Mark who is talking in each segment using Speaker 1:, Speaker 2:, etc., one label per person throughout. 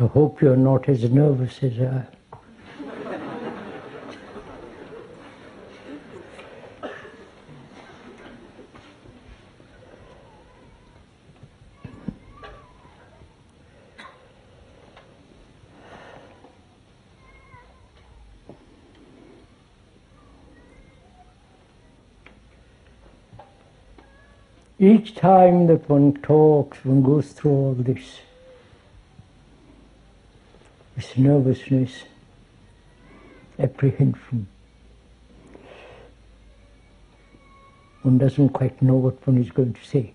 Speaker 1: I hope you're not as nervous as I am. Each time that one talks, one goes through all this nervousness, apprehension. One doesn't quite know what one is going to say.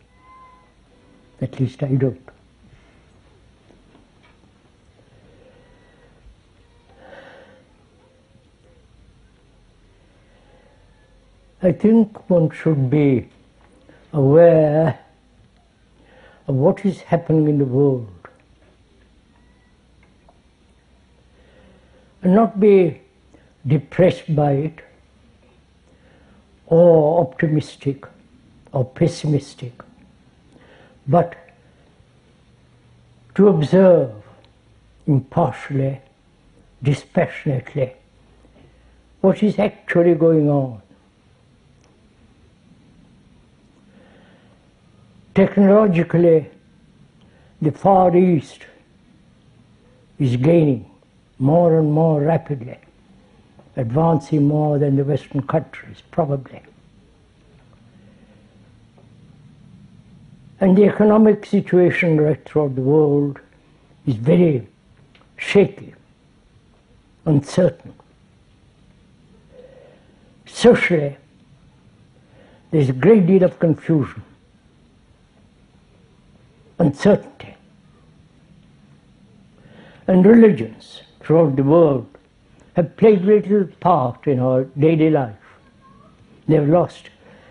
Speaker 1: At least I don't. I think one should be aware of what is happening in the world and not be depressed by it or optimistic or pessimistic, but to observe impartially, dispassionately what is actually going on. Technologically, the Far East is gaining more and more rapidly, advancing more than the Western countries, probably. And the economic situation right throughout the world is very shaky, uncertain. Socially, there's a great deal of confusion, uncertainty. And religions throughout the world have played little part in our daily life. They've lost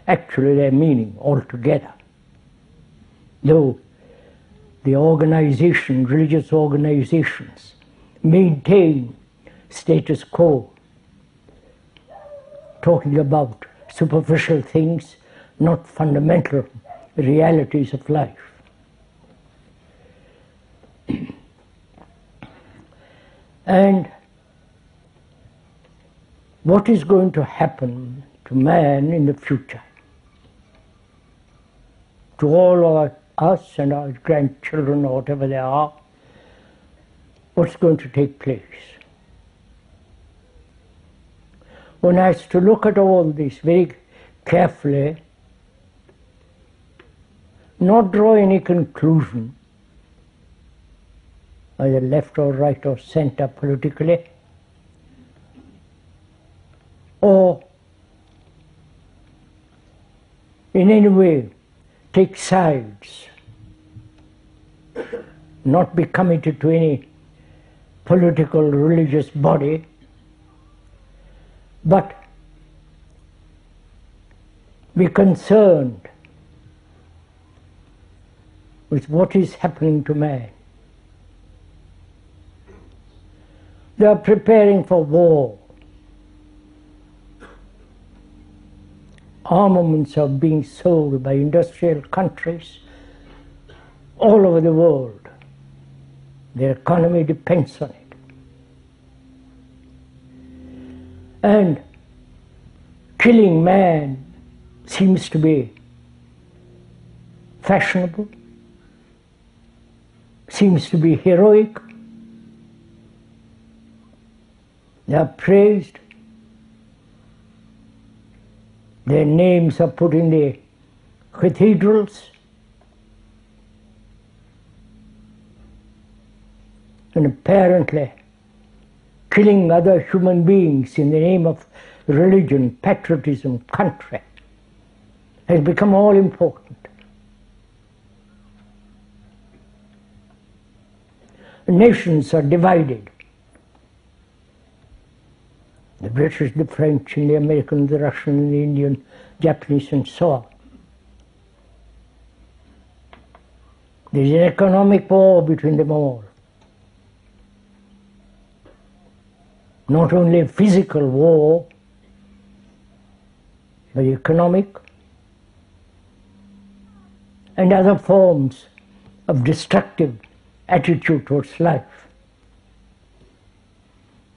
Speaker 1: actually their meaning altogether. Though the organization, religious organizations, maintain status quo, talking about superficial things, not fundamental realities of life. And what is going to happen to man in the future? To all us and our grandchildren or whatever they are, what's going to take place? One has to look at all this very carefully, not draw any conclusion, either left or right or center politically, or in any way take sides, not be committed to any political religious body, but be concerned with what is happening to man. They are preparing for war. Armaments are being sold by industrial countries all over the world. Their economy depends on it. And killing man seems to be fashionable, seems to be heroic. They are praised. Their names are put in the cathedrals. And apparently, killing other human beings in the name of religion, patriotism, country, has become all important. Nations are divided. The British, the French, and the American, the Russian, and the Indian, Japanese, and so on. There is an economic war between them all. Not only a physical war, but economic and other forms of destructive attitude towards life.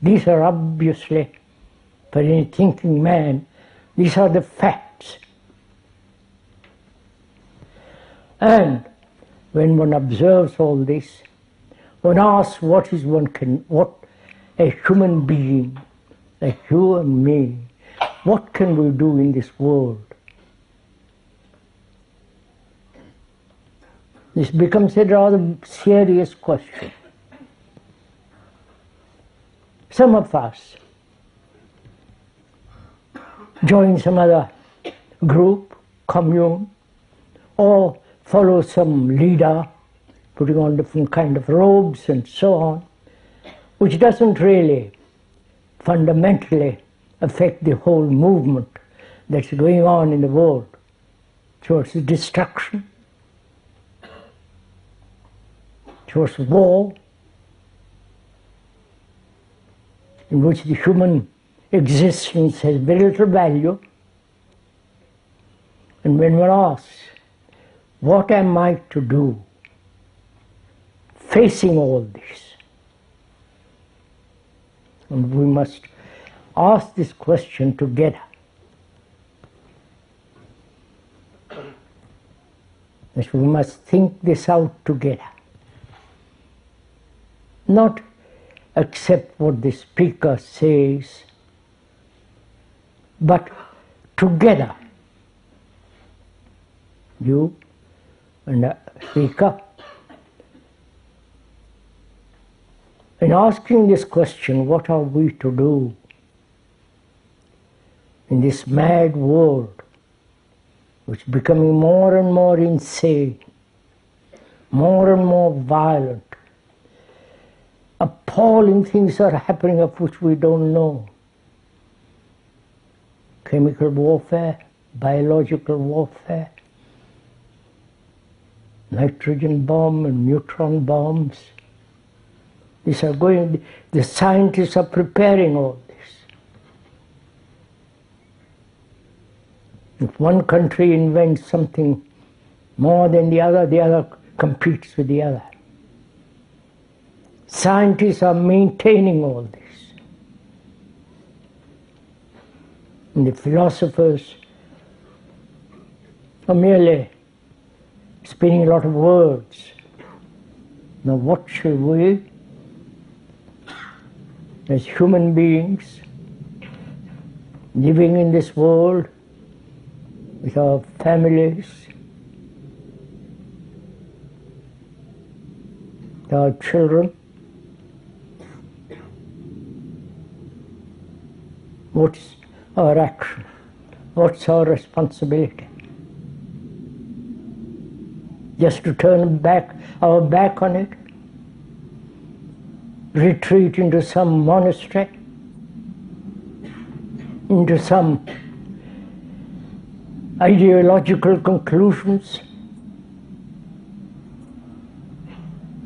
Speaker 1: These are obviously, for any thinking man, these are the facts. And when one observes all this, one asks what a human being, like you and me, what can we do in this world? This becomes a rather serious question. Some of us join some other group, commune, or follow some leader, putting on different kind of robes and so on, which doesn't really fundamentally affect the whole movement that's going on in the world towards destruction, towards war, in which the human existence has very little value. And when one asks, what am I to do facing all this? And we must ask this question together. Yes, we must think this out together. Not accept what the speaker says, but together, you and the speaker, in asking this question, what are we to do in this mad world which is becoming more and more insane, more and more violent? Appalling things are happening of which we don't know. Chemical warfare, biological warfare, nitrogen bomb and neutron bombs. These are going, the scientists are preparing all this. If one country invents something more than the other competes with the other. Scientists are maintaining all this. And the philosophers are merely spinning a lot of words. Now what shall we, as human beings, living in this world with our families, with our children, what's our action? What's our responsibility? Just to turn our back on it? Retreat into some monastery? Into some ideological conclusions?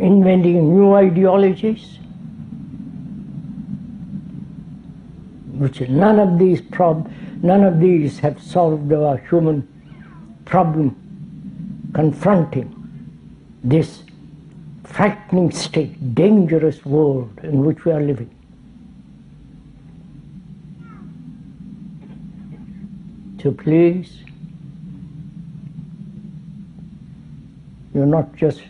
Speaker 1: Inventing new ideologies? Which none of these have solved our human problem confronting this frightening state, dangerous world in which we are living. So please, you're not just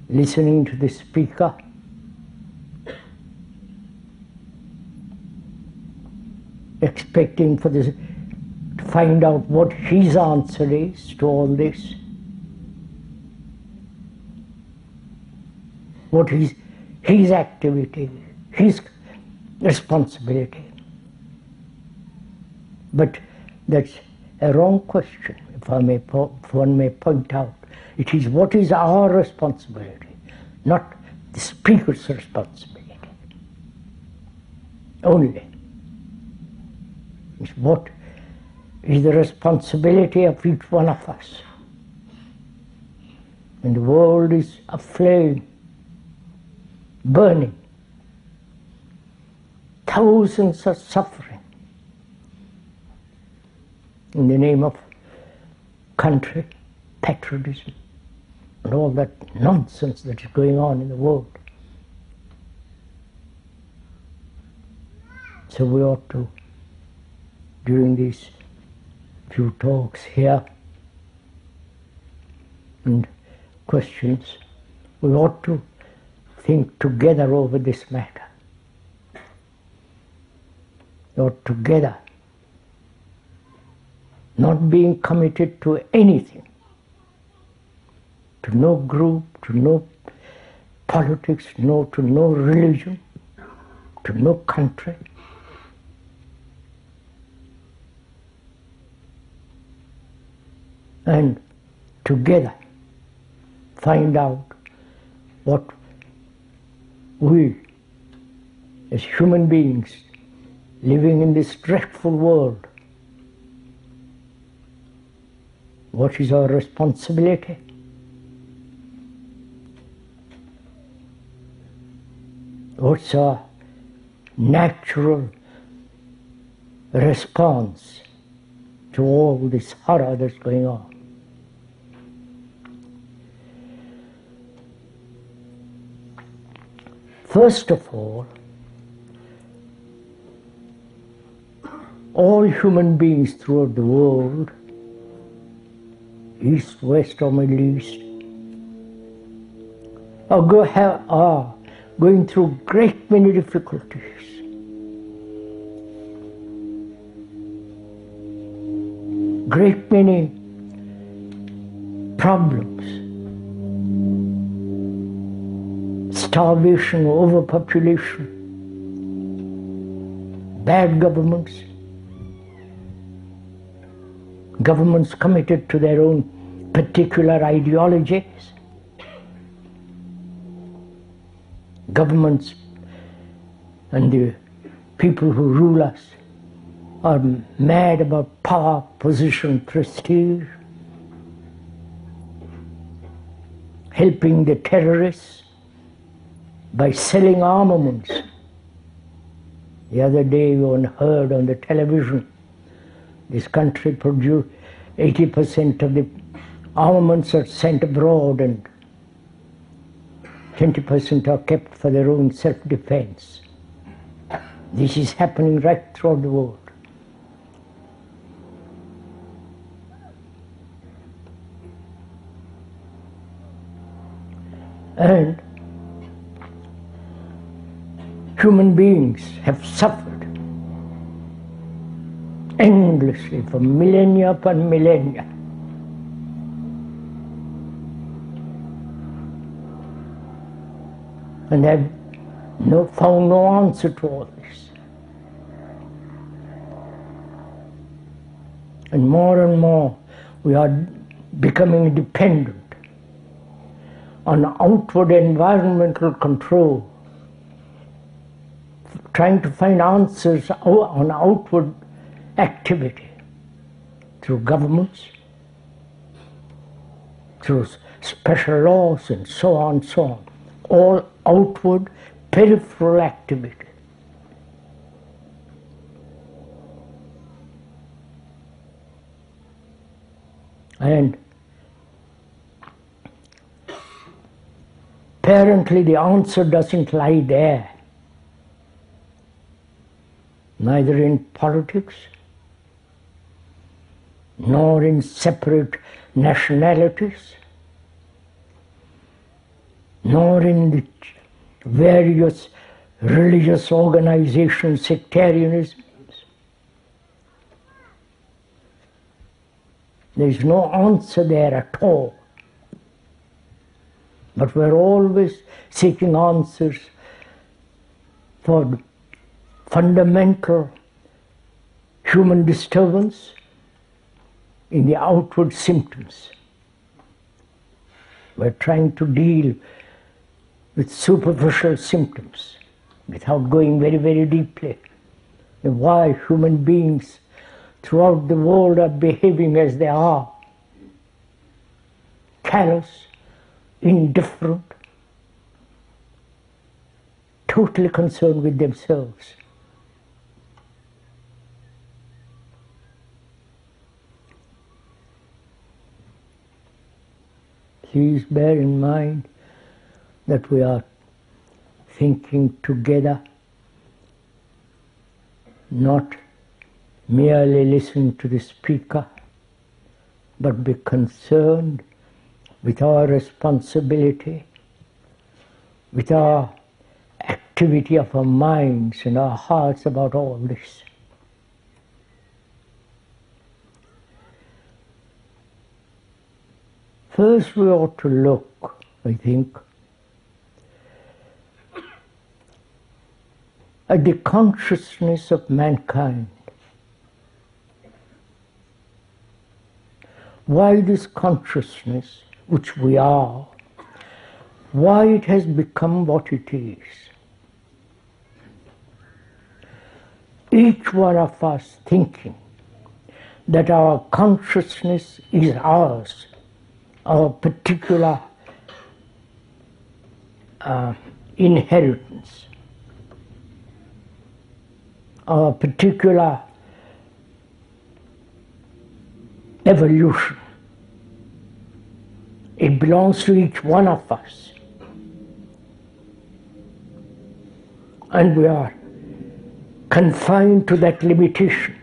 Speaker 1: listening to the speaker, expecting for this to find out what his answer is to all this, what is his activity, his responsibility. But that's a wrong question, if one may point out. It is what is our responsibility, not the speaker's responsibility. Only. It's what is the responsibility of each one of us. And the world is aflame, burning. Thousands are suffering in the name of country, patriotism, and all that nonsense that is going on in the world. So we ought to, during these few talks here and questions, we ought to think together over this matter. We ought together, not being committed to anything, to no group, to no politics, to no religion, to no country. And together find out what we, as human beings living in this dreadful world, what is our responsibility? What's our natural response to all this horror that's going on? First of all human beings throughout the world, East, West or Middle East, are going through great many difficulties. Great many problems. Starvation, overpopulation, bad governments, governments committed to their own particular ideologies, governments and the people who rule us are mad about power, position, prestige, helping the terrorists by selling armaments. The other day one heard on the television, this country produced 80% of the armaments are sent abroad and 20% are kept for their own self-defense. This is happening right throughout the world. And human beings have suffered endlessly for millennia upon millennia. And have found no answer to all this. And more we are becoming dependent on outward environmental control, trying to find answers on outward activity through governments, through special laws and so on, all outward peripheral activity. And apparently the answer doesn't lie there, neither in politics, nor in separate nationalities, nor in the various religious organizations, sectarianisms. There is no answer there at all. But we're always seeking answers for fundamental human disturbance in the outward symptoms. We're trying to deal with superficial symptoms without going very, very deeply. And why human beings throughout the world are behaving as they are. Callous, indifferent, totally concerned with themselves. Please bear in mind that we are thinking together not merely listen to the speaker, but be concerned with our responsibility, with our activity of our minds and our hearts about all this. First we ought to look, I think, at the consciousness of mankind. Why this consciousness, which we are, why it has become what it is. Each one of us thinking that our consciousness is ours, our particular inheritance, our particular evolution. It belongs to each one of us. And we are confined to that limitation.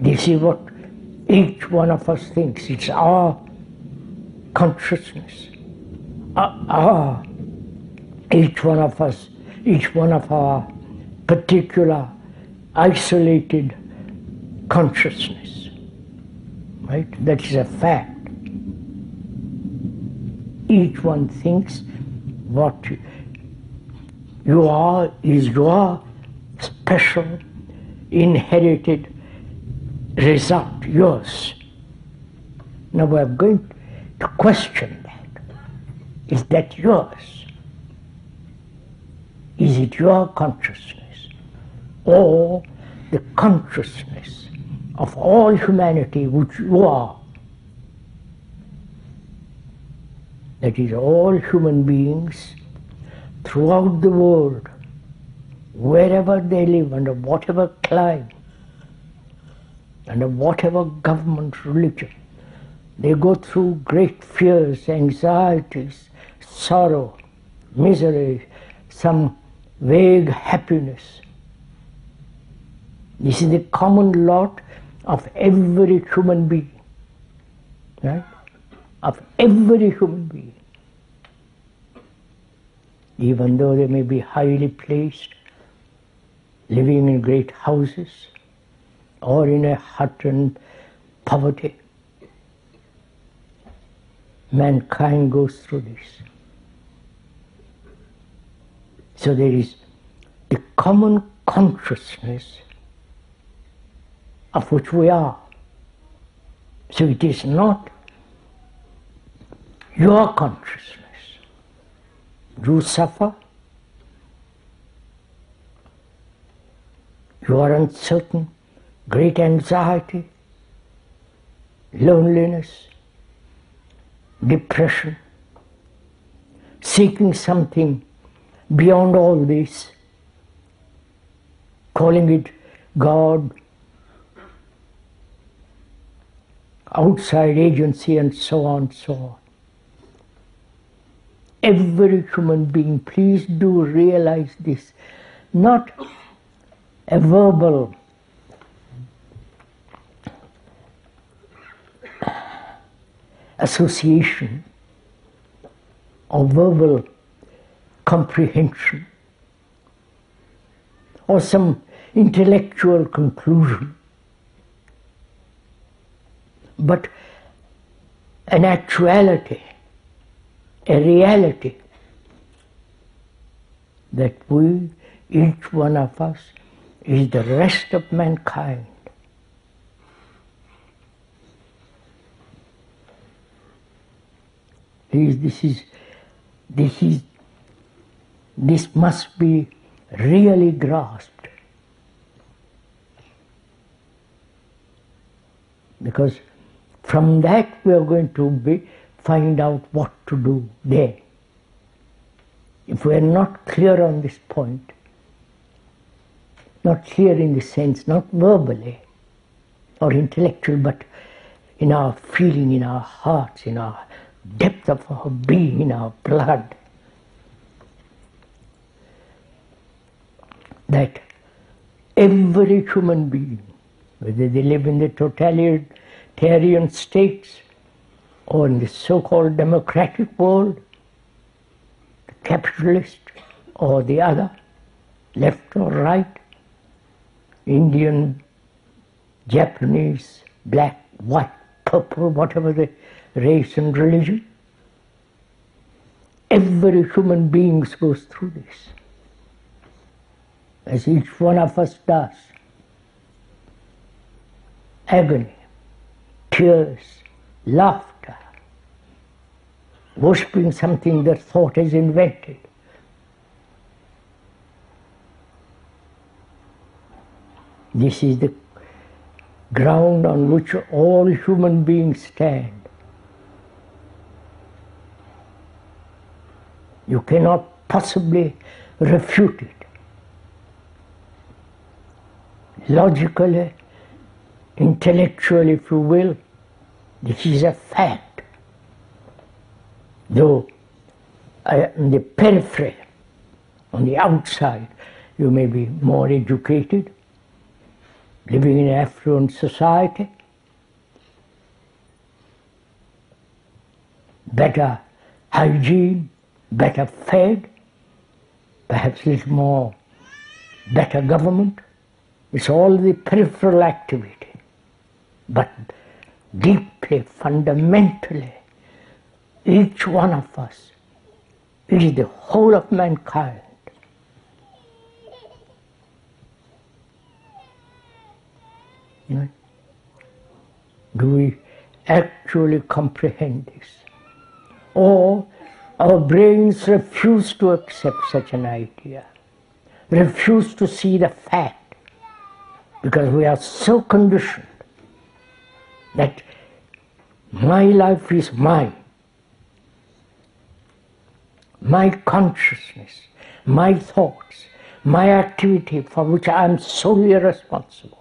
Speaker 1: This is what each one of us thinks. It's our consciousness. Each one of us, each one of our particular isolated consciousness. Right? That is a fact. Each one thinks what you are is your special inherited result, yours. Now we are going to question that. Is that yours? Is it your consciousness or the consciousness of all humanity which you are? That is, all human beings throughout the world, wherever they live, under whatever climate, under whatever government, religion, they go through great fears, anxieties, sorrow, misery, some vague happiness. This is the common lot of every human being, right? Of every human being. Even though they may be highly placed, living in great houses, or in a hut and poverty, mankind goes through this. So there is the common consciousness of which we are. So it is not your consciousness. You suffer, you are uncertain, great anxiety, loneliness, depression, seeking something beyond all this, calling it God, outside agency, and so on, so on. Every human being, please do realize this, not a verbal association or verbal comprehension or some intellectual conclusion, but an actuality, a reality that we, each one of us, is the rest of mankind. This must be really grasped, because from that we are going to find out what to do there. If we are not clear on this point, not clear in the sense, not verbally or intellectual, but in our feeling, in our hearts, in our depth of our being, in our blood, that every human being, whether they live in the totalitarian states or in the so-called democratic world, the capitalist or the other, left or right, Indian, Japanese, black, white, purple, whatever the race and religion, every human being goes through this, as each one of us does. Agony, tears, laughter, worshipping something that thought has invented. This is the ground on which all human beings stand. You cannot possibly refute it. Logically, intellectually, if you will, this is a fact. Though on the periphery, on the outside, you may be more educated, living in an affluent society, better hygiene, better fed, perhaps a little more better government. It's all the peripheral activity. But deeply, fundamentally, each one of us is the whole of mankind. Do we actually comprehend this? Or our brains refuse to accept such an idea, refuse to see the fact, because we are so conditioned that my life is mine, my consciousness, my thoughts, my activity for which I am solely responsible.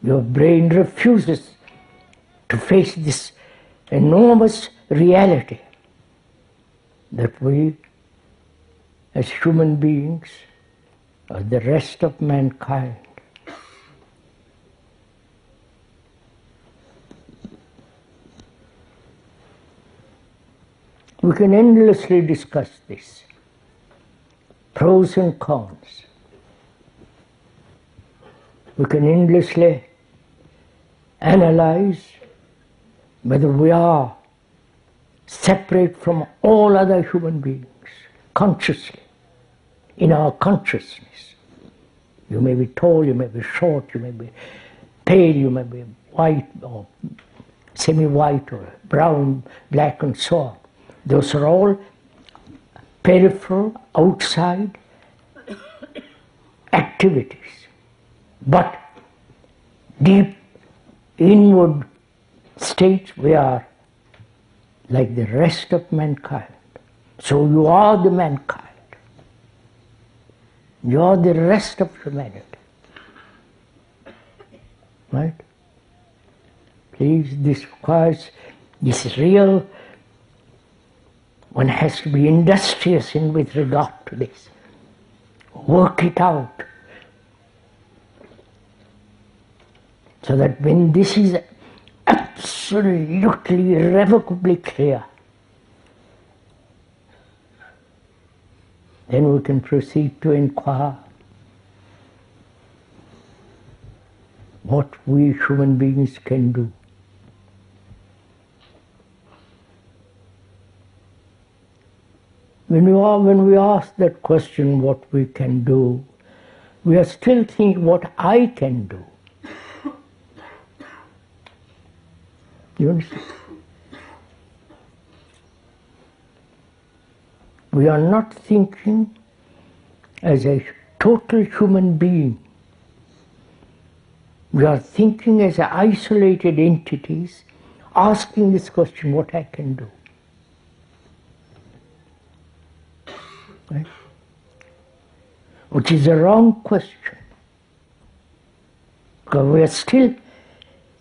Speaker 1: Your brain refuses to face this enormous reality that we, as human beings, or the rest of mankind, we can endlessly discuss this, pros and cons. We can endlessly analyze whether we are separate from all other human beings, consciously, in our consciousness. You may be tall, you may be short, you may be pale, you may be white or semi-white or brown, black and so on. Those are all peripheral, outside activities. But deep inward states, we are like the rest of mankind. So you are the mankind. You are the rest of humanity. Right? Please, this is real. One has to be industrious with regard to this. Work it out. So that when this is absolutely, irrevocably clear, then we can proceed to inquire what we human beings can do. When we ask that question, what we can do, we are still thinking what I can do. You understand? We are not thinking as a total human being. We are thinking as isolated entities, asking this question, what I can do. Right? Which is a wrong question. Because we are still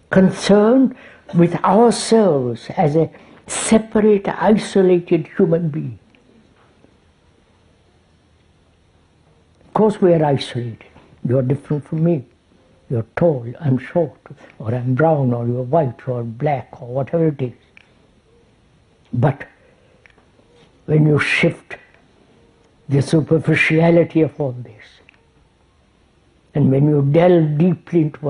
Speaker 1: concerned with ourselves as a separate, isolated human being. course we are isolated. You are different from me. You're tall, I'm short, or I'm brown, or you're white, or black, or whatever it is. But when you shift the superficiality of all this, and when you delve deeply into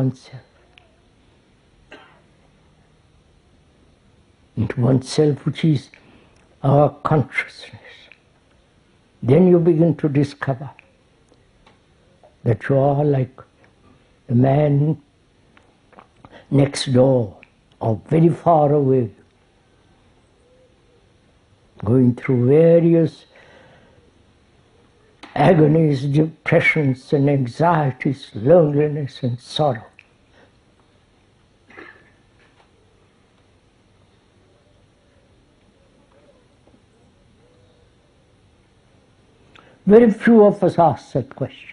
Speaker 1: oneself, which is our consciousness, then you begin to discover that you are like the man next door or very far away, going through various agonies, depressions and anxieties, loneliness and sorrow. Very few of us ask that questions.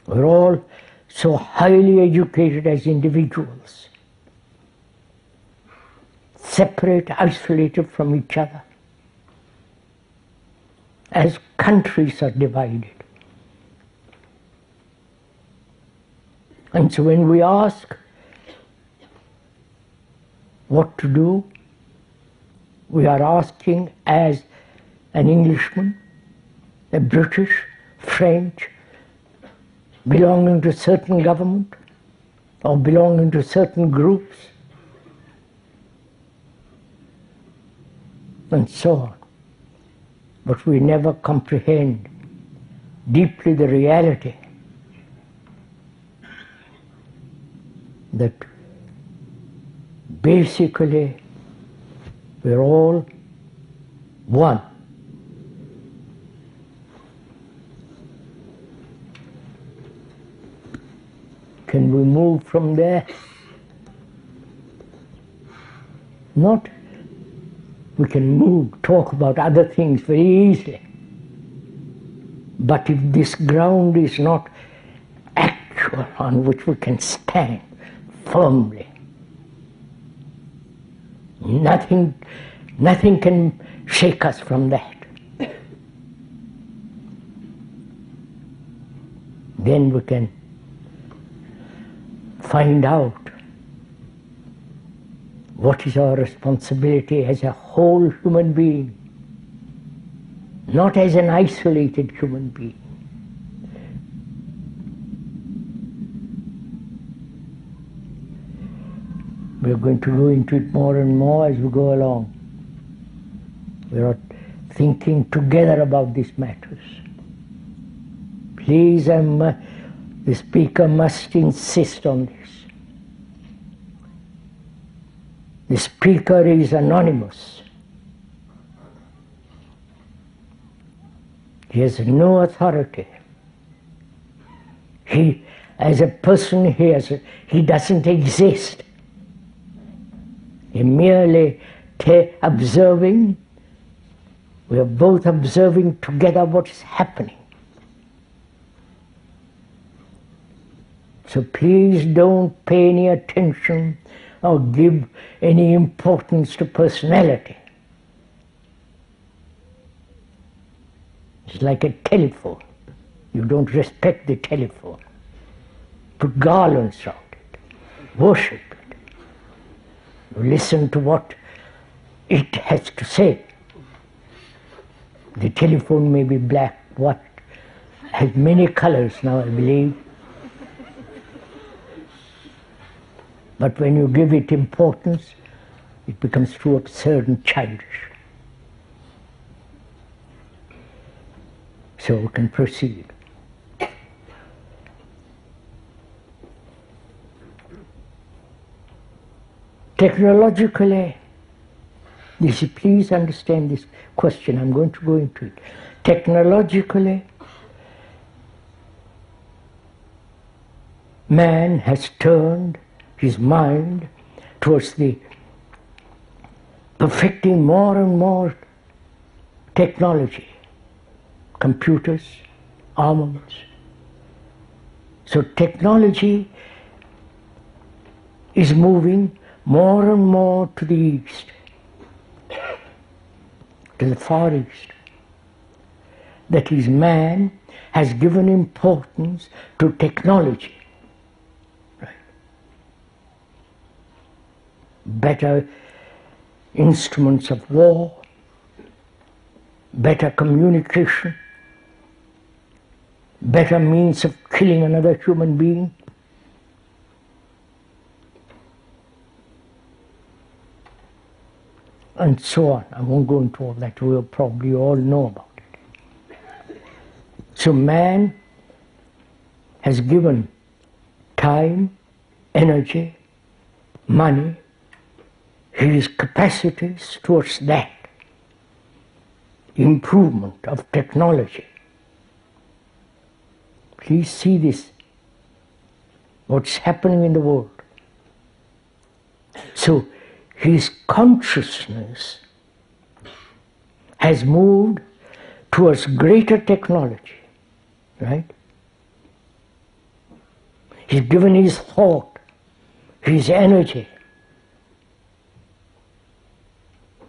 Speaker 1: We're all so highly educated as individuals, separate, isolated from each other, as countries are divided. And so when we ask what to do, we are asking as an Englishman, a British, French, belonging to certain government or belonging to certain groups, and so on. But we never comprehend deeply the reality that basically we're all one. Can we move from there? Not. We can move, talk about other things very easily. But if this ground is not actual on which we can stand firmly, nothing can shake us from that. Then we can find out what is our responsibility as a whole human being, not as an isolated human being. We are going to go into it more and more as we go along. We are thinking together about these matters. Please, the speaker must insist on this. The speaker is anonymous. He has no authority. He, as a person, he doesn't exist. He merely observing. We are both observing together what is happening. So please don't pay any attention or give any importance to personality. It's like a telephone. You don't respect the telephone. Put garlands around it. Worship it. You listen to what it has to say. The telephone may be black, white, has many colors now, I believe. But when you give it importance, it becomes too absurd and childish. So we can proceed. Technologically, please understand this question, I'm going to go into it. Technologically, man has turned his mind towards the perfecting more and more technology, computers, armaments. So technology is moving more and more to the east, to the Far East. That is, man has given importance to technology. Right? Better instruments of war, better communication, better means of killing another human being. And so on. I won't go into all that. We'll probably all know about it. So man has given time, energy, money, his capacities towards that improvement of technology. Please see this, what's happening in the world. So his consciousness has moved towards greater technology, right? He's given his thought, his energy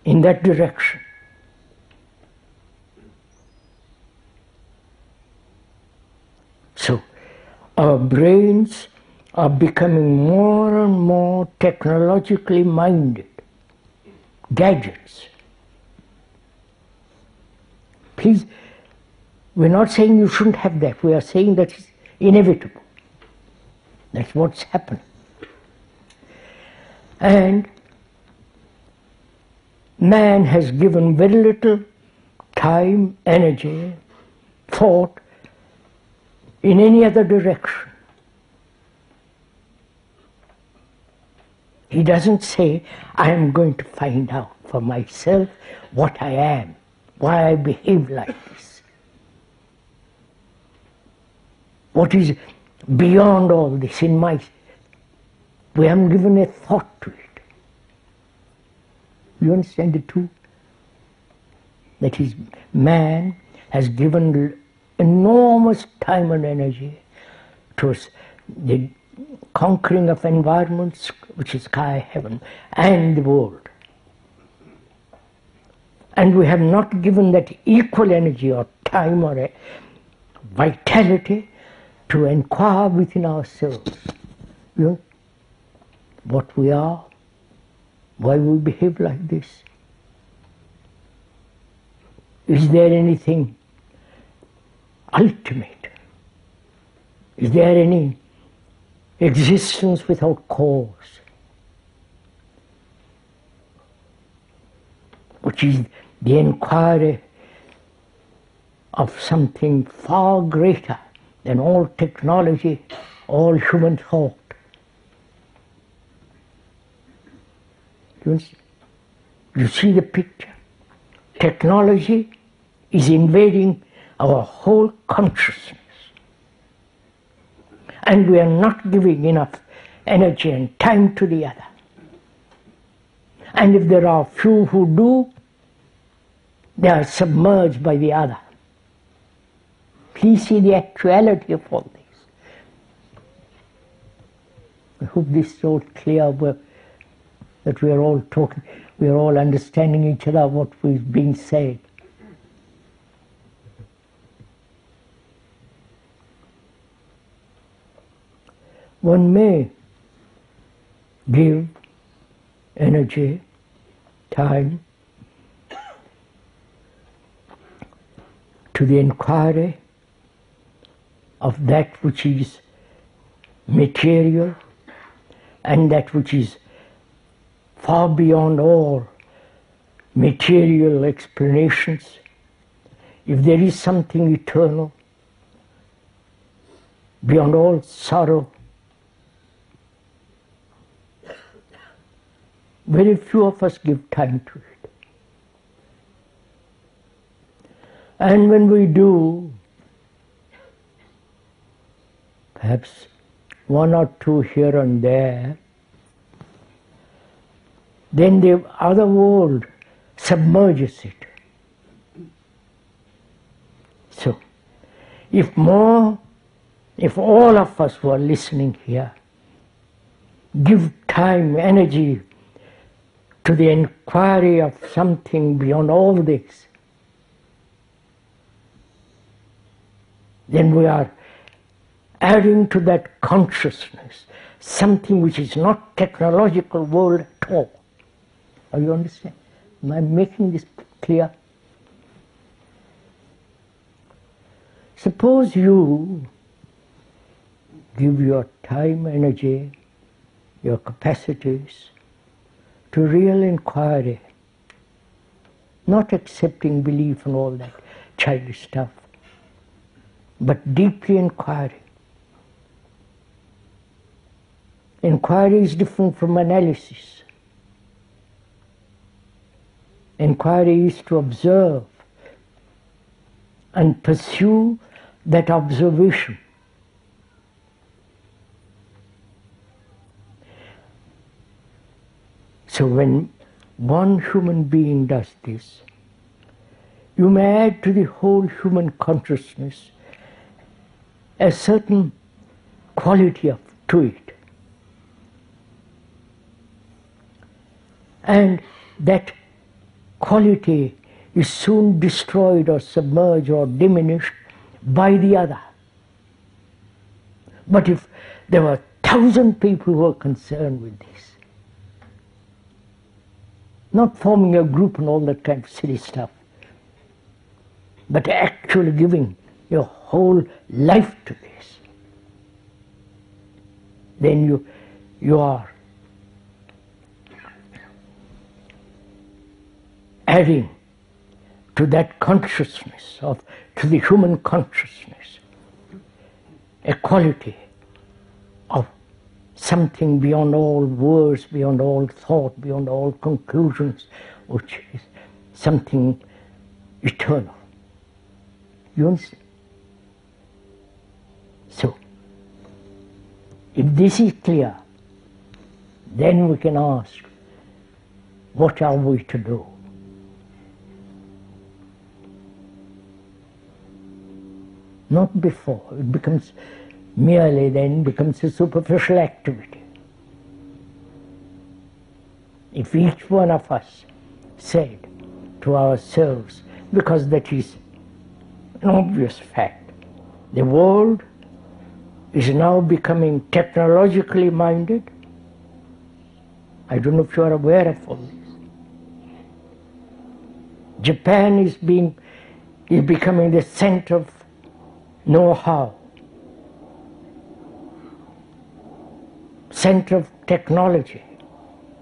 Speaker 1: in that direction. So our brains are becoming more and more technologically minded, gadgets. Please, we're not saying you shouldn't have that. We are saying that it's inevitable. That's what's happening. And man has given very little time, energy, thought in any other direction. He doesn't say, I am going to find out for myself what I am, why I behave like this. What is beyond all this in my... We haven't given a thought to it. You understand it too? That is, man has given enormous time and energy towards the conquering of environments, which is sky, heaven, and the world. And we have not given that equal energy or time or a vitality to inquire within ourselves, you know, what we are, why we behave like this. Is there anything ultimate? Is there any existence without cause, which is the inquiry of something far greater than all technology, all human thought? You see the picture? Technology is invading our whole consciousness. And we are not giving enough energy and time to the other. And if there are few who do, they are submerged by the other. Please see the actuality of all this. I hope this is all clear, that we are all talking, we are all understanding each other, what is being said. One may give energy, time to the inquiry of that which is material and that which is far beyond all material explanations. If there is something eternal, beyond all sorrow, very few of us give time to it. And when we do, perhaps one or two here and there, then the other world submerges it. So, if all of us who are listening here give time, energy to the inquiry of something beyond all this, then we are adding to that consciousness something which is not technological world at all. Are you understand? Am I making this clear? Suppose you give your time, energy, your capacities to real inquiry, not accepting belief and all that childish stuff, but deeply inquiring. Inquiry is different from analysis. Inquiry is to observe and pursue that observation. So when one human being does this, you may add to the whole human consciousness a certain quality to it. And that quality is soon destroyed or submerged or diminished by the other. But if there were 1,000 people who are concerned with this, not forming a group and all that kind of silly stuff, but actually giving your whole life to this, then you are adding to that consciousness, to the human consciousness, a quality of something beyond all words, beyond all thought, beyond all conclusions, which is something eternal. You understand? So, if this is clear, then we can ask, what are we to do? Not before. It becomes merely then becomes a superficial activity. If each one of us said to ourselves, because that is an obvious fact, the world is now becoming technologically minded. I don't know if you are aware of all this. Japan is becoming the center of know-how, center of technology.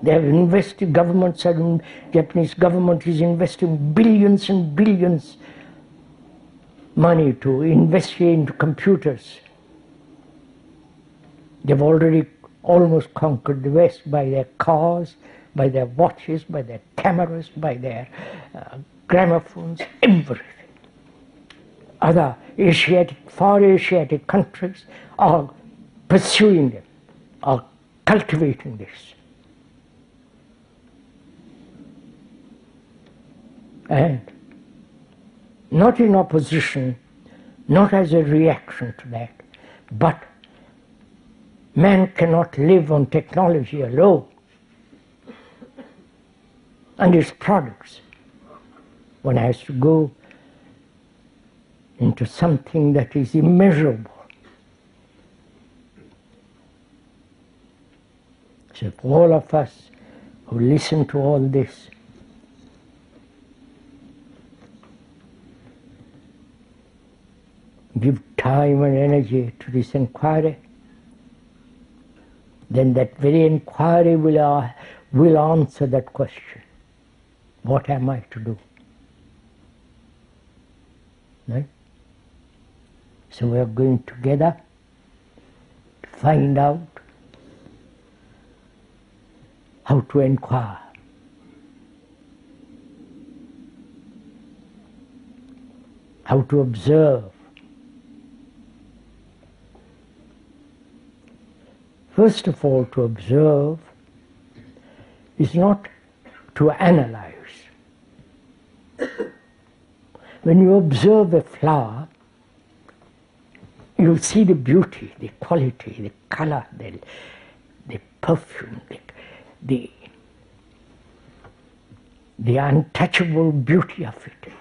Speaker 1: They have invested, Japanese government is investing billions and billions money to invest into computers. They've already almost conquered the West by their cars, by their watches, by their cameras, by their gramophones, everything. Other far Asiatic countries are pursuing them, are cultivating this. And not in opposition, not as a reaction to that, but man cannot live on technology alone and its products. One has to go into something that is immeasurable. So if all of us who listen to all this give time and energy to this inquiry, then that very inquiry will answer that question. What am I to do? Right? So we are going together to find out how to inquire. How to observe. First of all, to observe is not to analyze. When you observe a flower, you see the beauty, the quality, the color, the perfume, the the untouchable beauty of it.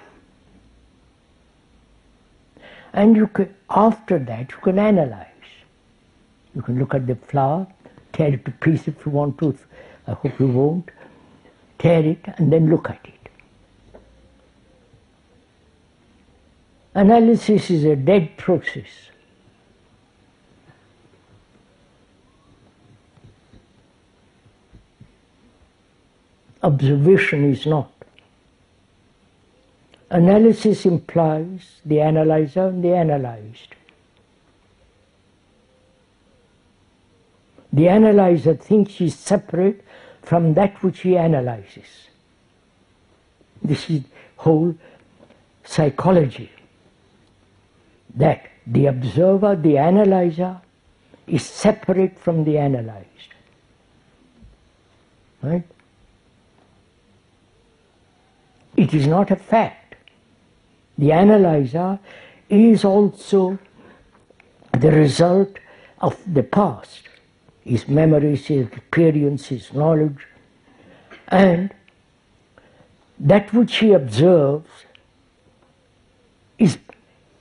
Speaker 1: And you can, after that, you can analyze. You can look at the flower, tear it to pieces if you want to. I hope you won't. Tear it and then look at it. Analysis is a dead process. Observation is not. Analysis implies the analyzer and the analyzed. The analyzer thinks he is separate from that which he analyzes. This is whole psychology. That the observer, the analyzer, is separate from the analyzed. Right? It is not a fact. The analyzer is also the result of the past, his memories, his experience, his knowledge, and that which he observes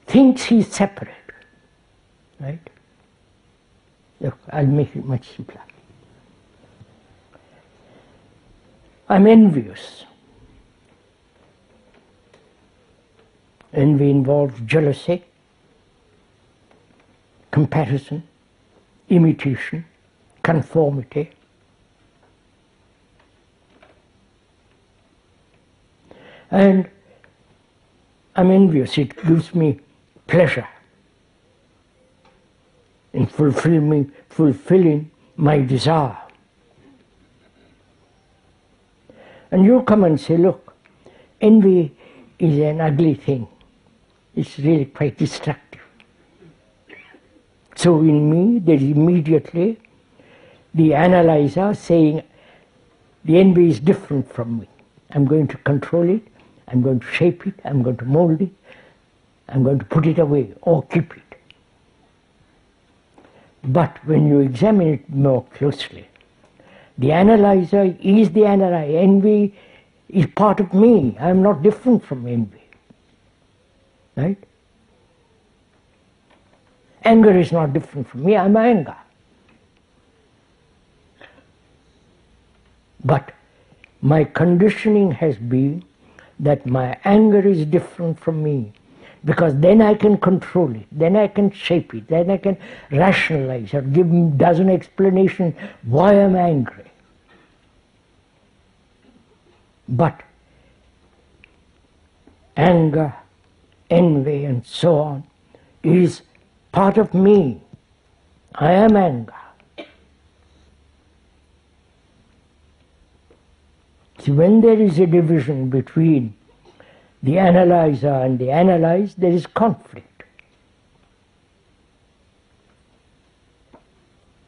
Speaker 1: thinks he is separate. Right? Look, I'll make it much simpler. I'm envious. Envy involves jealousy, comparison, imitation, conformity. And I'm envious. It gives me pleasure in fulfilling my desire. And you come and say, look, envy is an ugly thing. It's really quite destructive. So in me, there is immediately the analyzer saying, the envy is different from me. I'm going to control it, I'm going to shape it, I'm going to mold it, I'm going to put it away or keep it. But when you examine it more closely, the analyzer is the analyzer. Envy is part of me. I'm not different from envy. Right? Anger is not different from me. I'm anger. But my conditioning has been that my anger is different from me, because then I can control it, then I can shape it, then I can rationalize or give a dozen explanations why I'm angry. But anger, envy and so on is part of me. I am anger. See, when there is a division between the analyzer and the analyzed, there is conflict.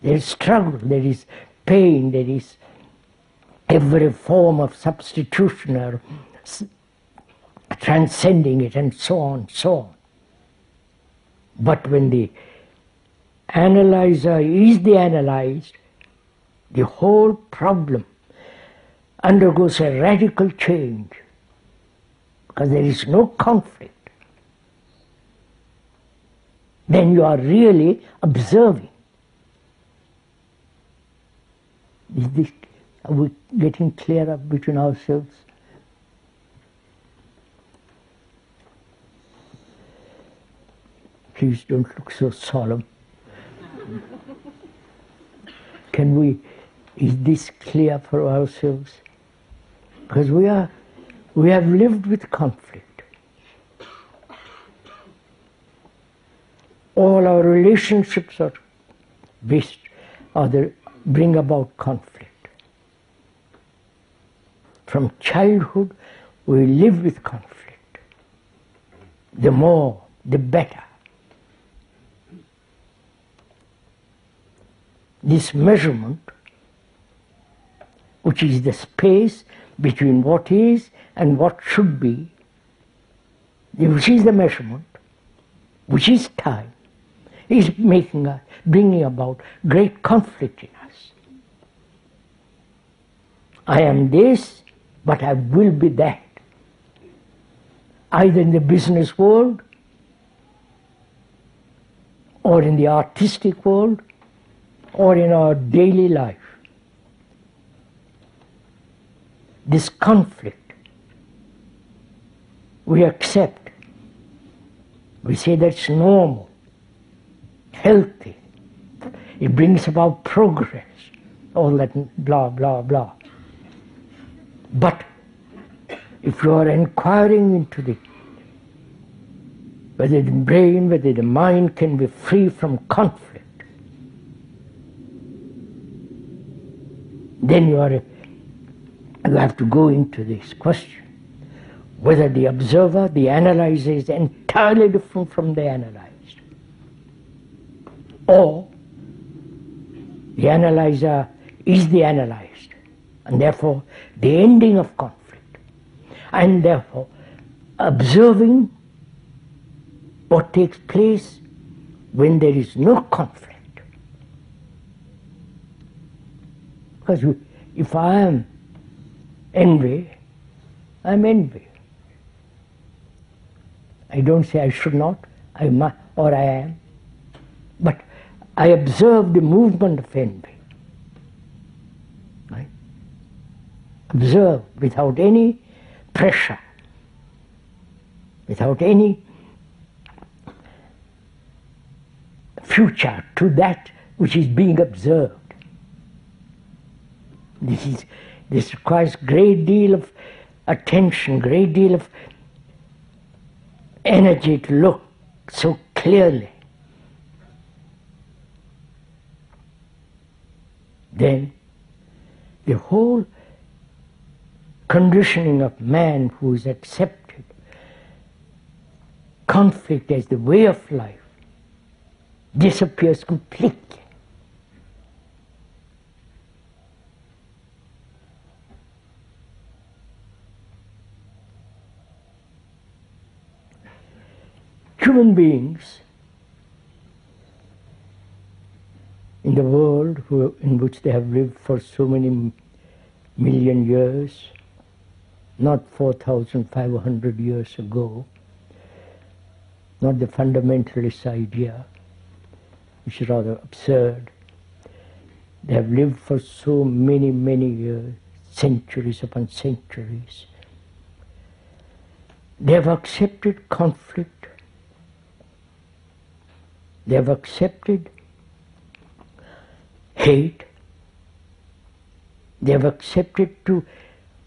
Speaker 1: There is struggle, there is pain, there is every form of substitution or transcending it and so on, so on. But when the analyzer is the analyzed, the whole problem undergoes a radical change, because there is no conflict. Then you are really observing. Are we getting clearer between ourselves? Please don't look so solemn. Is this clear for ourselves? Because we have lived with conflict. All our relationships are bring about conflict. From childhood, we live with conflict. The more, the better. This measurement, which is the space between what is and what should be, which is the measurement, which is time, is bringing about great conflict in us. I am this, but I will be that, either in the business world or in the artistic world or in our daily life. This conflict we accept. We say that's normal, healthy. It brings about progress, all that blah, blah, blah. But if you are inquiring into whether the brain, whether the mind can be free from conflict, then you have to go into this question. Whether the observer, the analyzer, is entirely different from the analyzed. Or the analyzer is the analyzed, and therefore the ending of conflict. And therefore observing what takes place when there is no conflict. Because if I am envy, I am envy. I don't say I should not, I must, or I am. But I observe the movement of envy. Right? Observe without any pressure, without any future to that which is being observed. This requires great deal of attention, great deal of energy to look so clearly. Then the whole conditioning of man who has accepted conflict as the way of life disappears completely. Human beings in the world in which they have lived for so many million years, not 4,500 years ago, not the fundamentalist idea, which is rather absurd. They have lived for so many, many years, centuries upon centuries. They have accepted conflict. They have accepted hate. They have accepted to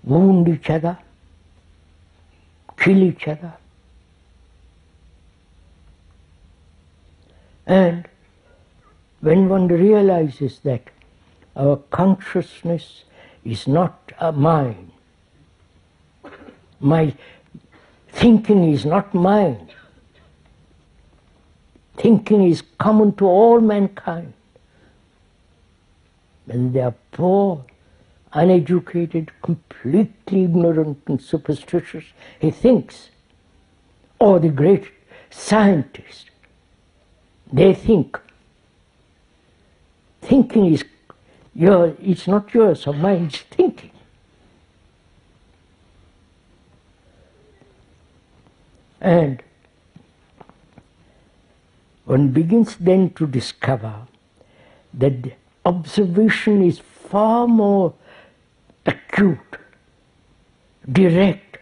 Speaker 1: wound each other, kill each other. And when one realizes that our consciousness is not a mind, my thinking is not mine, thinking is common to all mankind. When they are poor, uneducated, completely ignorant and superstitious, he thinks. Or the great scientists, they think. Thinking is it's not yours or mine, it's thinking. And one begins then to discover that the observation is far more acute, direct,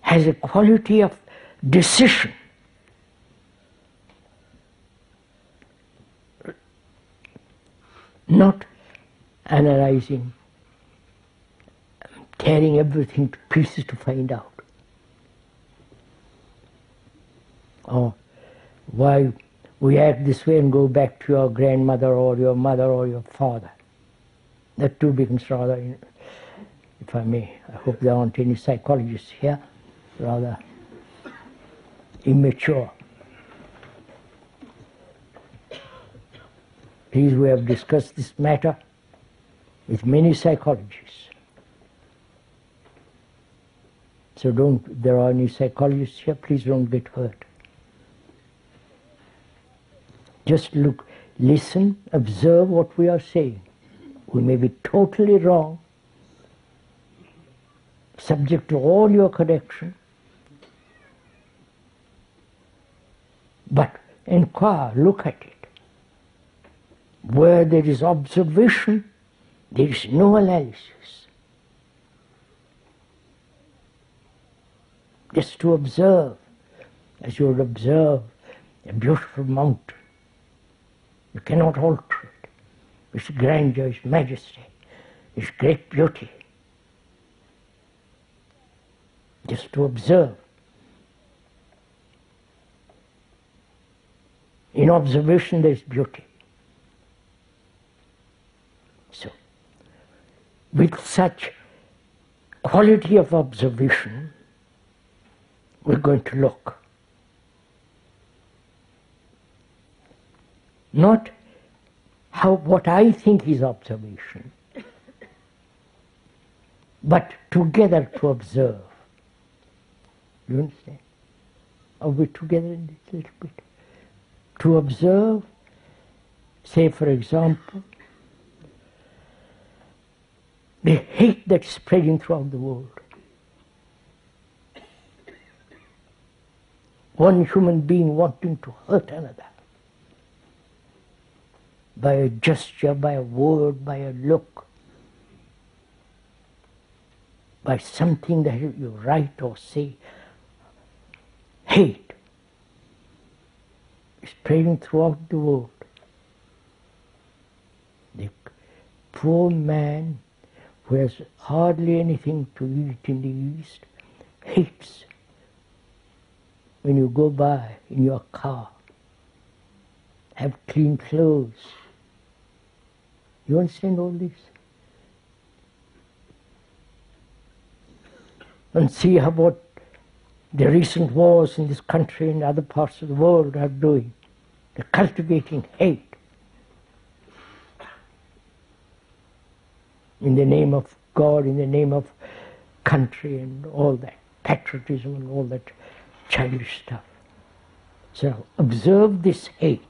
Speaker 1: has a quality of decision. Not analyzing, tearing everything to pieces to find out. Or why we act this way and go back to your grandmother or your mother or your father. That too becomes rather, if I may, I hope there aren't any psychologists here, rather immature. Please, we have discussed this matter with many psychologists. So if there are any psychologists here, please don't get hurt. Just look, listen, observe what we are saying. We may be totally wrong. subject to all your correction. But inquire, look at it. Where there is observation, there is no analysis. Just to observe, as you would observe a beautiful mountain. You cannot alter it. Its grandeur, its majesty, its great beauty. Just to observe. In observation there is beauty. So, with such quality of observation, we're going to look. Not what I think is observation, but together to observe. You understand? Are we together in this little bit? To observe, say for example, the hate that's spreading throughout the world. One human being wanting to hurt another. By a gesture, by a word, by a look, by something that you write or say. Hate is spreading throughout the world. The poor man who has hardly anything to eat in the East hates when you go by in your car, have clean clothes. You understand all this? And see how what the recent wars in this country and other parts of the world are doing. They're cultivating hate in the name of God, in the name of country and all that, patriotism and all that childish stuff. So observe this hate.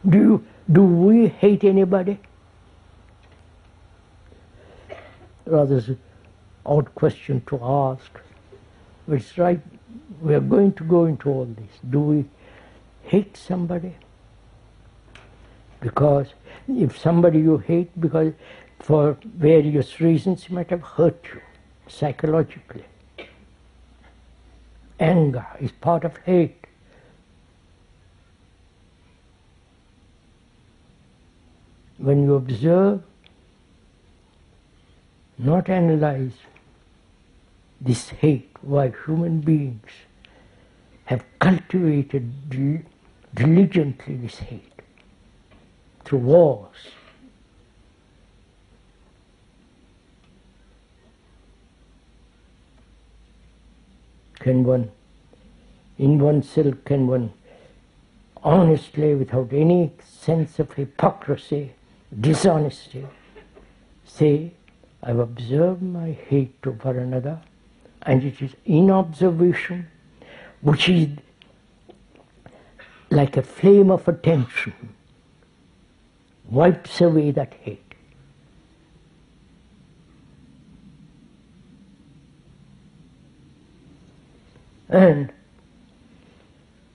Speaker 1: Do we hate anybody? Rather, it's an odd question to ask. But it's right, we are going to go into all this. Do we hate somebody? Because if somebody you hate because for various reasons he might have hurt you psychologically. Anger is part of hate. When you observe, not analyze this hate, why human beings have cultivated diligently this hate through wars. Can one, in oneself, can one honestly, without any sense of hypocrisy, dishonesty, say, I've observed my hate for another, and it is in observation, which is like a flame of attention, wipes away that hate. And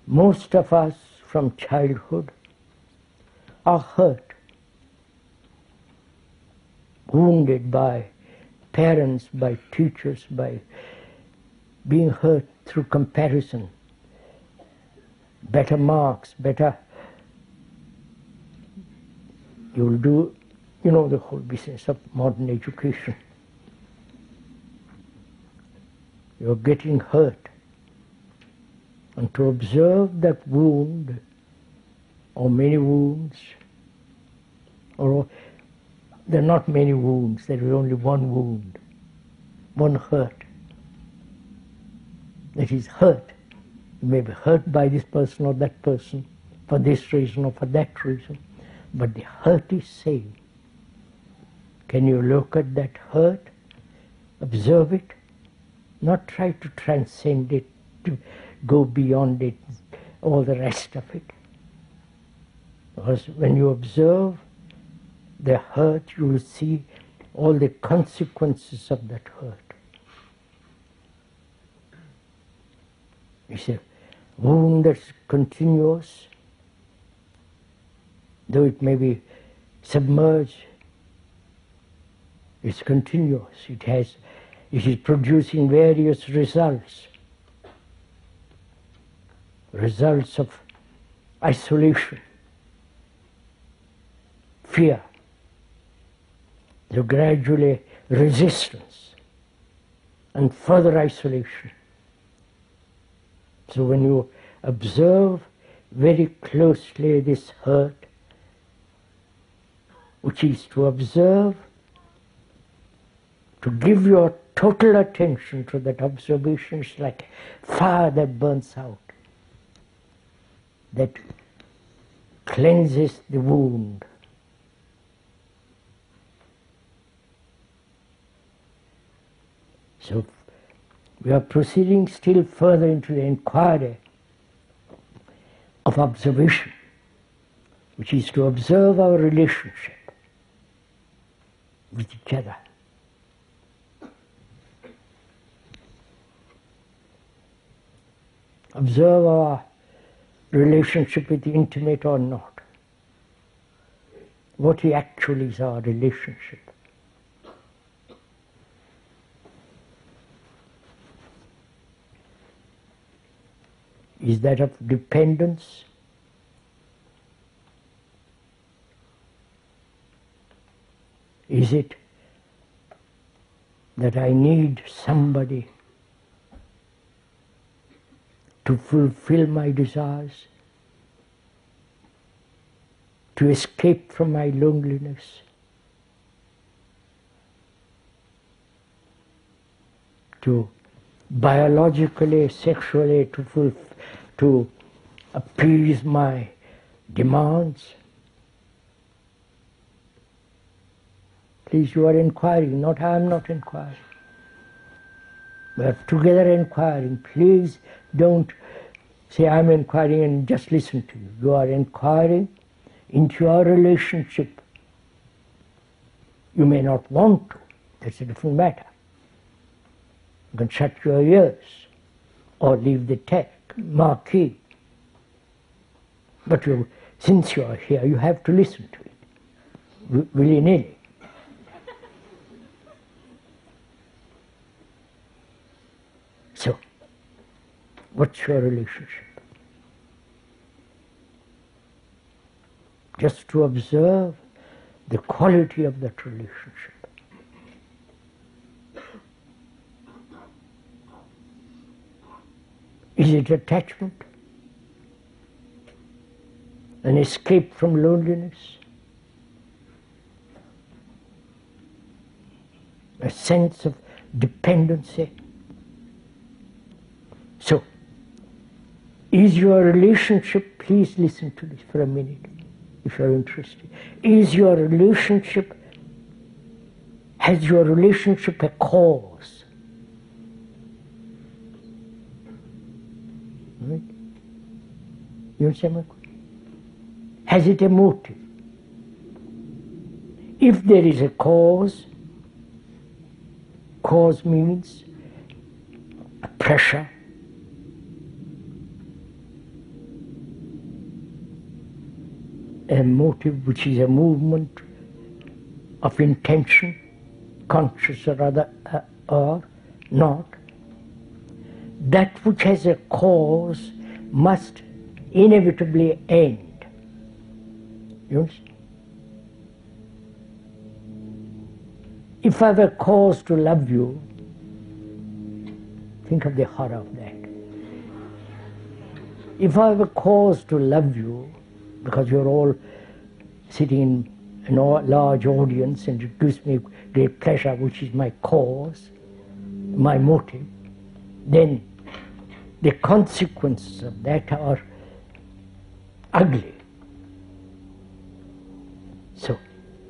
Speaker 1: most of us from childhood are hurt, wounded by parents, by teachers, by being hurt through comparison. Better marks, better, you'll do, you know, the whole business of modern education. You're getting hurt. And to observe that wound, or many wounds, or there are not many wounds, there is only one wound, one hurt. That is hurt. You may be hurt by this person or that person, for this reason or for that reason, but the hurt is same. Can you look at that hurt, observe it, not try to transcend it, to go beyond it, all the rest of it. Because when you observe, the hurt, you will see all the consequences of that hurt. It's a wound that's continuous, though it may be submerged, it's continuous. It is producing various results. Results of isolation, fear, so gradually resistance and further isolation. So when you observe very closely this hurt, which is to observe, to give your total attention to that observation, is like fire that burns out, that cleanses the wound. So we are proceeding still further into the inquiry of observation, which is to observe our relationship with each other. Observe our relationship with the intimate or not. What actually is our relationship? Is that of dependence? Is it that I need somebody to fulfill my desires, to escape from my loneliness, to biologically, sexually, to appease my demands? Please, you are inquiring, not I am not inquiring. We are together inquiring. Please don't say I'm inquiring and just listen to you. You are inquiring into your relationship. You may not want to. That's a different matter. You can shut your ears or leave the marquee. But since you are here, you have to listen to it, willy-nilly. So, what's your relationship? Just to observe the quality of that relationship. Is it attachment? An escape from loneliness? A sense of dependency? So, is your relationship, please listen to this for a minute if you're interested. Is your relationship, has your relationship a cause? Right? You understand my question? Has it a motive? If there is a cause means a pressure, a motive which is a movement of intention, conscious or other, or not. That which has a cause must inevitably end. You understand? If I have a cause to love you, think of the horror of that. If I have a cause to love you, because you're all sitting in a large audience and it gives me great pleasure, which is my cause, my motive, then the consequences of that are ugly. So,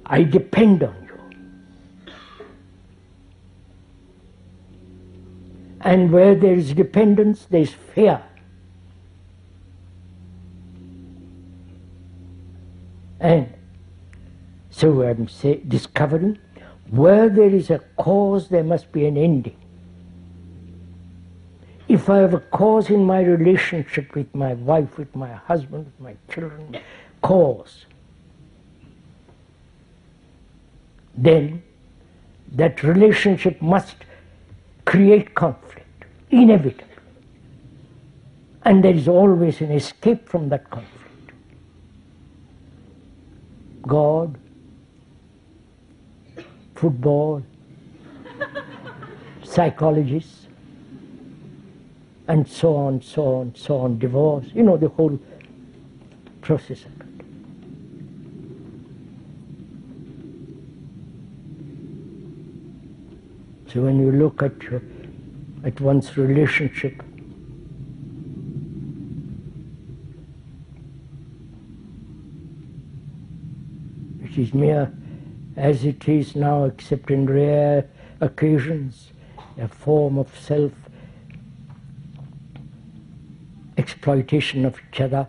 Speaker 1: I depend on you. And where there is dependence, there is fear. So So I'm discovering where there is a cause, there must be an ending. If I have a cause in my relationship with my wife, with my husband, with my children, cause, then that relationship must create conflict, inevitably. And there is always an escape from that conflict. God, football, psychologists, and so on, so on, so on, divorce, you know, the whole process of it. So when you look at one's relationship, it is mere as it is now, except in rare occasions, a form of self-exploitation of each other.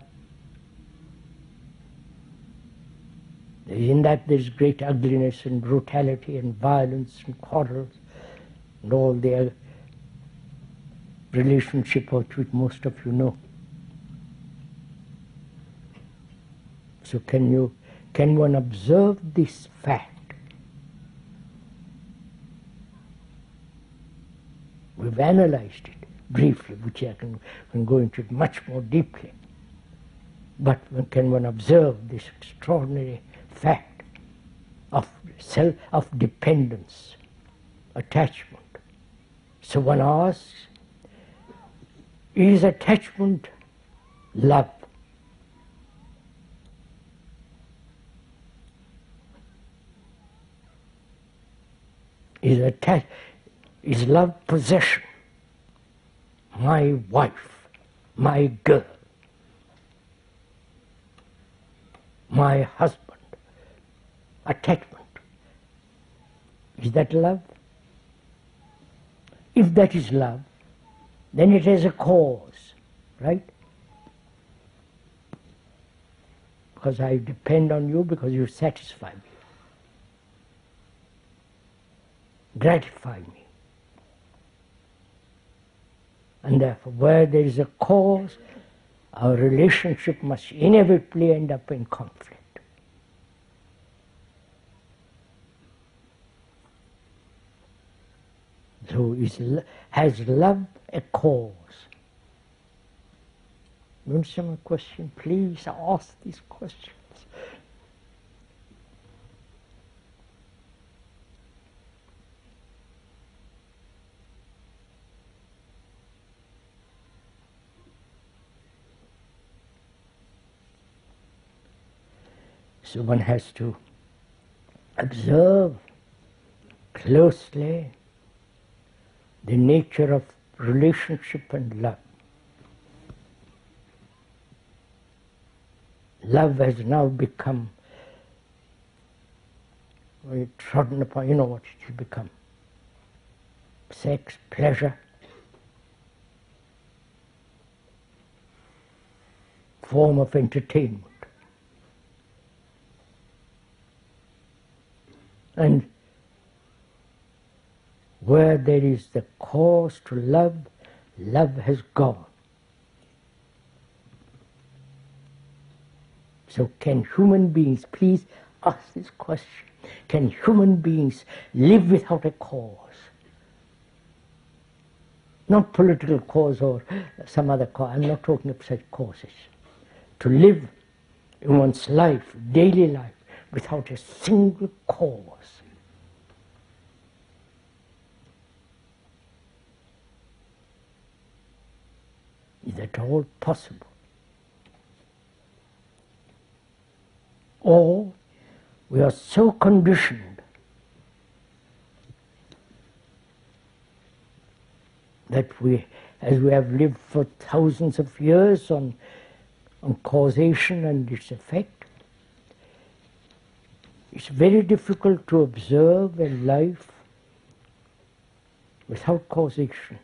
Speaker 1: In that there is great ugliness and brutality and violence and quarrels and all the relationship which most of you know. So can one observe this fact? We've analyzed it briefly, which I can go into it much more deeply. But can one observe this extraordinary fact of dependence, attachment? So one asks, is attachment love? Is love possession? My wife, my girl, my husband, attachment. Is that love? If that is love, then it has a cause, right? Because I depend on you because you satisfy me, gratify me. And therefore, where there is a cause, our relationship must inevitably end up in conflict. So has love a cause? You understand my question? Please ask these questions. So one has to observe closely the nature of relationship and love. Love has now become very trodden upon. You know what it has become. Sex, pleasure, form of entertainment. And where there is the cause to love, love has gone. So can human beings, please ask this question, can human beings live without a cause? Not political cause or some other cause, I'm not talking of such causes. To live in one's life, daily life, without a single cause. Is at all possible? Or we are so conditioned that as we have lived for thousands of years on causation and its effect, it's very difficult to observe a life without causation.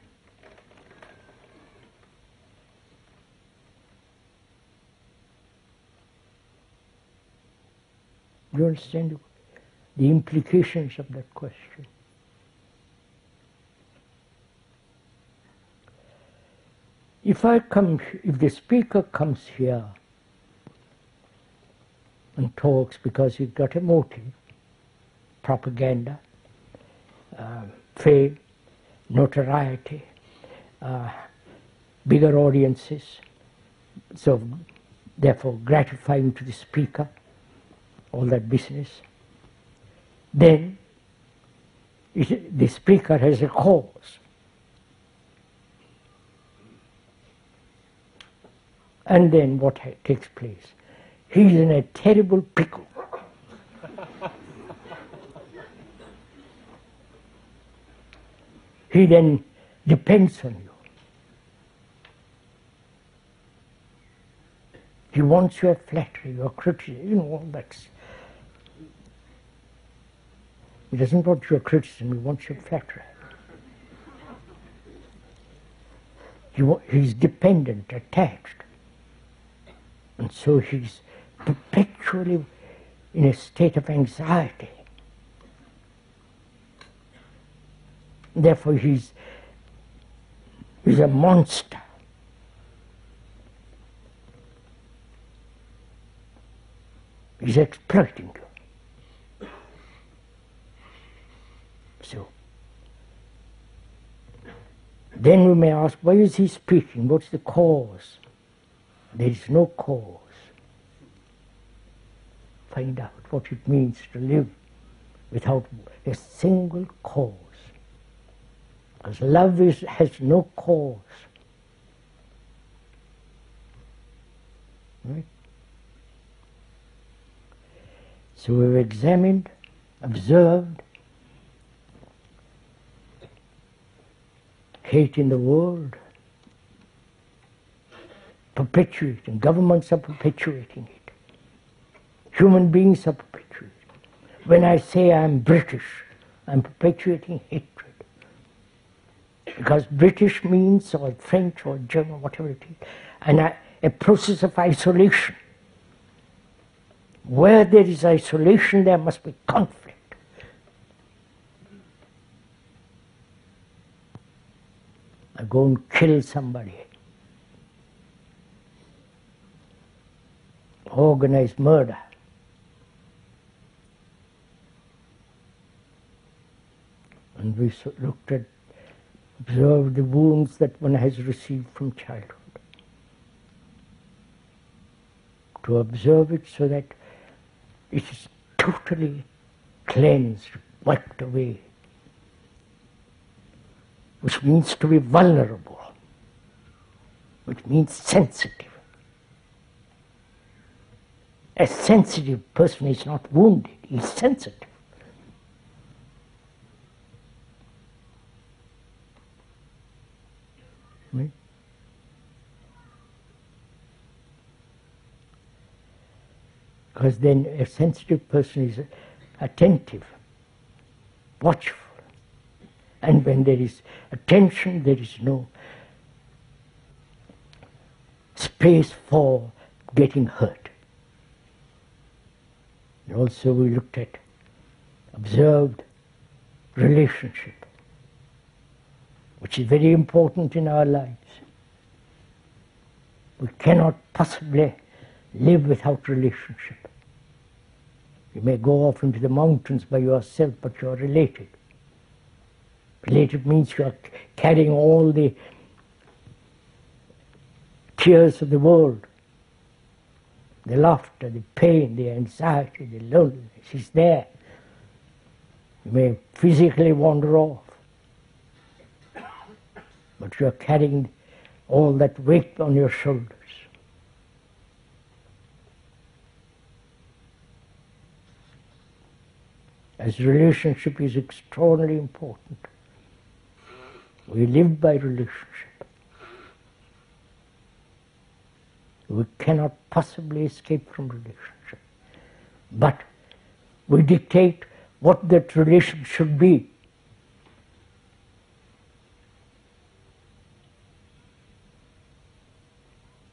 Speaker 1: Do you understand? the implications of that question. If the speaker comes here and talks because he's got a motive, propaganda, fame, notoriety, bigger audiences, so therefore gratifying to the speaker, all that business, then the speaker has a cause. And then what takes place? He's in a terrible pickle. He then depends on you. He wants your flattery, your criticism, all that. He doesn't want your criticism, he wants your flattery. He's dependent, attached. And so he's perpetually in a state of anxiety. Therefore he's a monster. He's exploiting you. So, then we may ask, why is he speaking? What's the cause? There is no cause. Find out what it means to live without a single cause. Because love has no cause. Right? So we've examined, observed, hate in the world, perpetuating, governments are perpetuating it. Human beings are perpetuating. When I say I'm British, I'm perpetuating hatred. Because British means, or French or German, whatever it is, and a process of isolation. Where there is isolation, there must be conflict. I go and kill somebody. Organized murder. And we looked at, observed the wounds that one has received from childhood. To observe it so that it is totally cleansed, wiped away. Which means to be vulnerable, which means sensitive. A sensitive person is not wounded, he is sensitive. Right? Because then a sensitive person is attentive, watchful. And when there is attention, there is no space for getting hurt. And also we looked at, observed relationship, which is very important in our lives. We cannot possibly live without relationship. You may go off into the mountains by yourself, but you are related. Related means you are carrying all the tears of the world. The laughter, the pain, the anxiety, the loneliness is there. You may physically wander off, but you are carrying all that weight on your shoulders. As relationship is extraordinarily important. We live by relationship. We cannot possibly escape from relationship. But we dictate what that relation should be.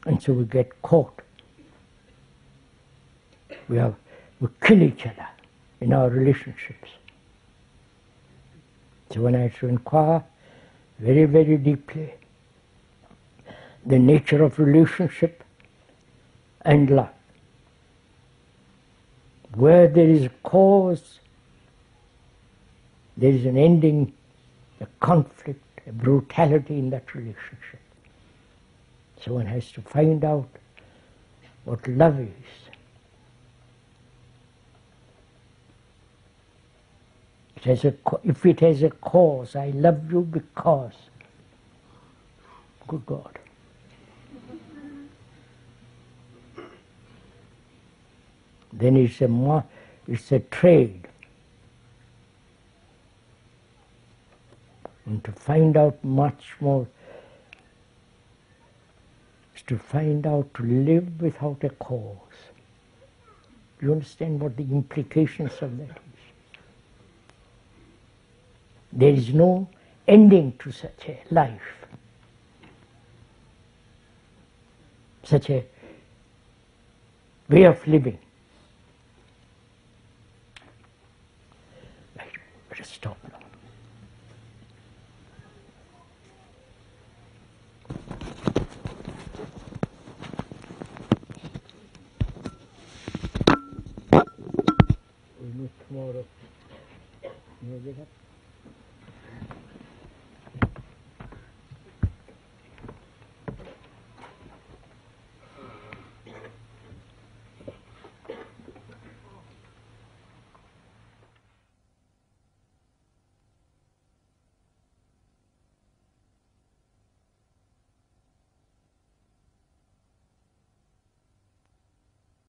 Speaker 1: And so we get caught. We kill each other. in our relationships. So when I had to inquire very, very deeply the nature of relationship and love, where there is a cause, there is an ending, a conflict, a brutality in that relationship. So one has to find out what love is. If it has a cause, I love you because, good God. Then it's a trade. And to find out much more, is to find out to live without a cause. Do you understand what the implications of that is? There is no ending to such a life, such a way of living. Right, better stop now. We'll meet tomorrow. You get up?